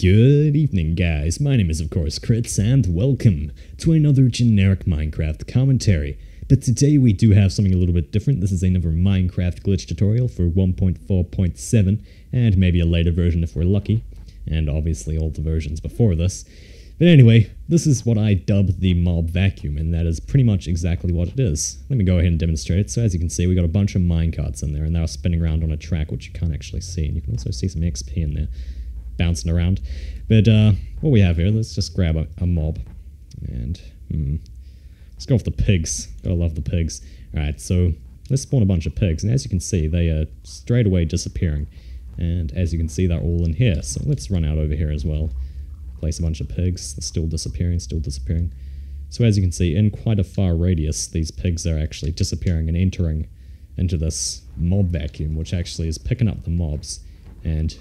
Good evening, guys. My name is, of course, Critz, and welcome to another generic Minecraft commentary. But today we do have something a little bit different. This is another Minecraft glitch tutorial for 1.4.7, and maybe a later version if we're lucky, and obviously all the versions before this. But anyway, this is what I dubbed the mob vacuum, and that is pretty much exactly what it is. Let me go ahead and demonstrate it. So as you can see, we got a bunch of minecarts in there, and they're spinning around on a track, which you can't actually see, and you can also see some XP in there bouncing around. But what we have here, let's just grab a mob, and let's go with the pigs. Gotta love the pigs. Alright, so let's spawn a bunch of pigs, and as you can see, they are straight away disappearing. And as you can see, they're all in here, so let's run out over here as well. Place a bunch of pigs. They're still disappearing, still disappearing. So as you can see, in quite a far radius, these pigs are actually disappearing and entering into this mob vacuum, which actually is picking up the mobs and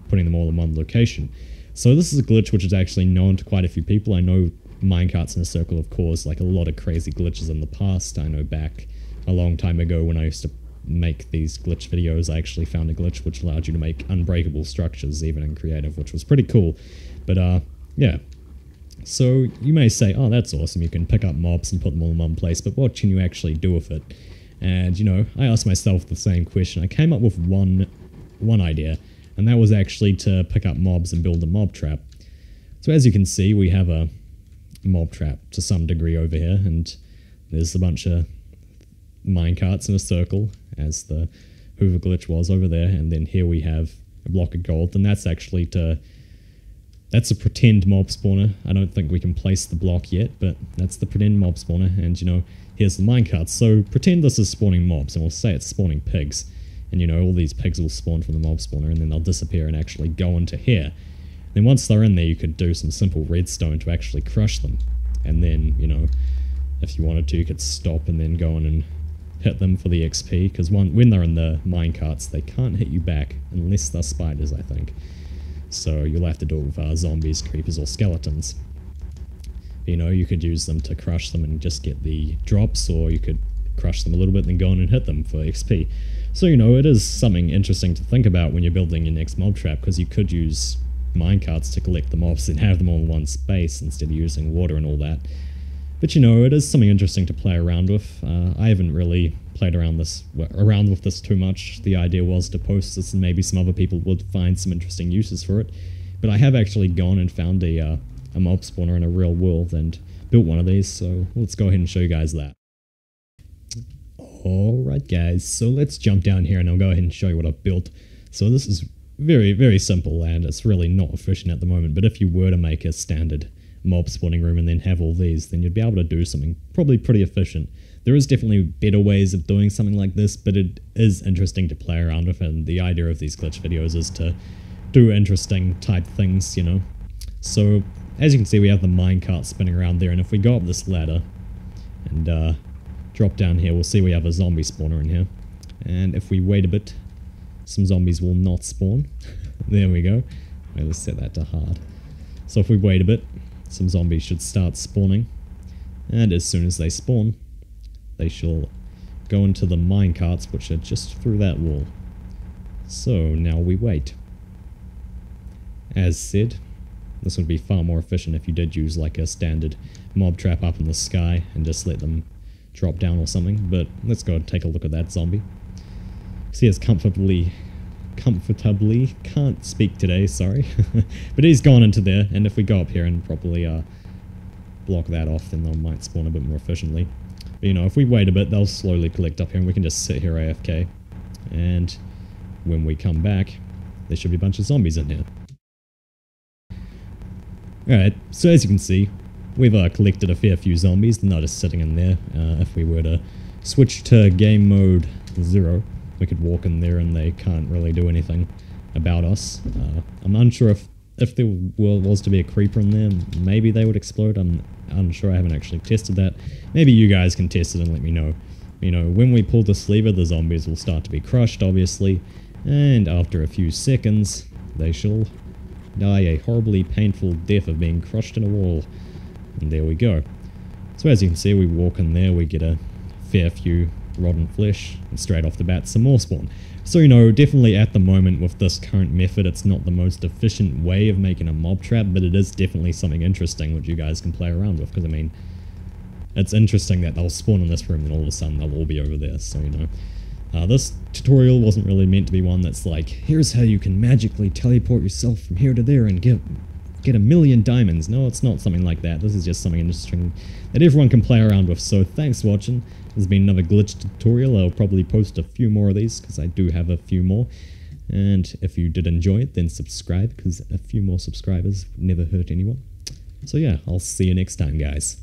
putting them all in one location. So this is a glitch which is actually known to quite a few people. I know minecarts in a circle have caused like a lot of crazy glitches in the past. I know back a long time ago when I used to make these glitch videos, I actually found a glitch which allowed you to make unbreakable structures even in creative, which was pretty cool. But yeah. So you may say, oh, that's awesome, you can pick up mobs and put them all in one place, but what can you actually do with it? And you know, I asked myself the same question. I came up with one idea, and that was actually to pick up mobs and build a mob trap. So as you can see, we have a mob trap to some degree over here, and there's a bunch of minecarts in a circle, as the hoover glitch was over there, and then here we have a block of gold, and that's actually that's a pretend mob spawner. I don't think we can place the block yet, but that's the pretend mob spawner, and you know, here's the minecarts. So pretend this is spawning mobs, and we'll say it's spawning pigs. And you know, all these pigs will spawn from the mob spawner, and then they'll disappear and actually go into here. Then once they're in there, you could do some simple redstone to actually crush them. And then, you know, if you wanted to, you could stop and then go in and hit them for the XP, because when they're in the minecarts, they can't hit you back, unless they're spiders, I think. So you'll have to do it with zombies, creepers, or skeletons. You know, you could use them to crush them and just get the drops, or you could crush them a little bit and then go in and hit them for XP. So, you know, it is something interesting to think about when you're building your next mob trap, because you could use minecarts to collect the mobs and have them all in one space instead of using water and all that. But, you know, it is something interesting to play around with. I haven't really played around with this too much. The idea was to post this and maybe some other people would find some interesting uses for it. But I have actually gone and found a mob spawner in a real world and built one of these, so let's go ahead and show you guys that. Alright guys, so let's jump down here and I'll go ahead and show you what I've built. So this is very, very simple, and it's really not efficient at the moment, but if you were to make a standard mob spawning room and then have all these, then you'd be able to do something probably pretty efficient. There is definitely better ways of doing something like this, but it is interesting to play around with, and the idea of these glitch videos is to do interesting type things, you know. So as you can see, we have the minecart spinning around there, and if we go up this ladder and drop down here, we'll see we have a zombie spawner in here. And if we wait a bit, some zombies will not spawn. There we go. Okay, let's set that to hard. So if we wait a bit, some zombies should start spawning. And as soon as they spawn, they shall go into the minecarts, which are just through that wall. So now we wait. As said, this would be far more efficient if you did use like a standard mob trap up in the sky and just let them drop down or something, but let's go and take a look at that zombie. See, it's comfortably, can't speak today, sorry, but he's gone into there, and if we go up here and properly block that off, then they might spawn a bit more efficiently. But you know, if we wait a bit, they'll slowly collect up here, and we can just sit here AFK, and when we come back, there should be a bunch of zombies in here. Alright, so as you can see, we've collected a fair few zombies. They're not just sitting in there. If we were to switch to game mode 0, we could walk in there and they can't really do anything about us. I'm unsure if there was to be a creeper in there, maybe they would explode. I'm unsure, I haven't actually tested that. Maybe you guys can test it and let me know. You know, when we pull this lever, the zombies will start to be crushed, obviously, and after a few seconds, they shall die a horribly painful death of being crushed in a wall. And there we go. So as you can see, we walk in there, we get a fair few rotten flesh, and straight off the bat some more spawn. So, you know, definitely at the moment with this current method, it's not the most efficient way of making a mob trap, but it is definitely something interesting which you guys can play around with, because, I mean, it's interesting that they'll spawn in this room and all of a sudden they'll all be over there, so, you know. This tutorial wasn't really meant to be one that's like, here's how you can magically teleport yourself from here to there and get 1,000,000 diamonds. No, it's not something like that. This is just something interesting that everyone can play around with. So thanks for watching. This has been another glitch tutorial. I'll probably post a few more of these because I do have a few more. And if you did enjoy it, then subscribe, because a few more subscribers would never hurt anyone. So yeah, I'll see you next time, guys.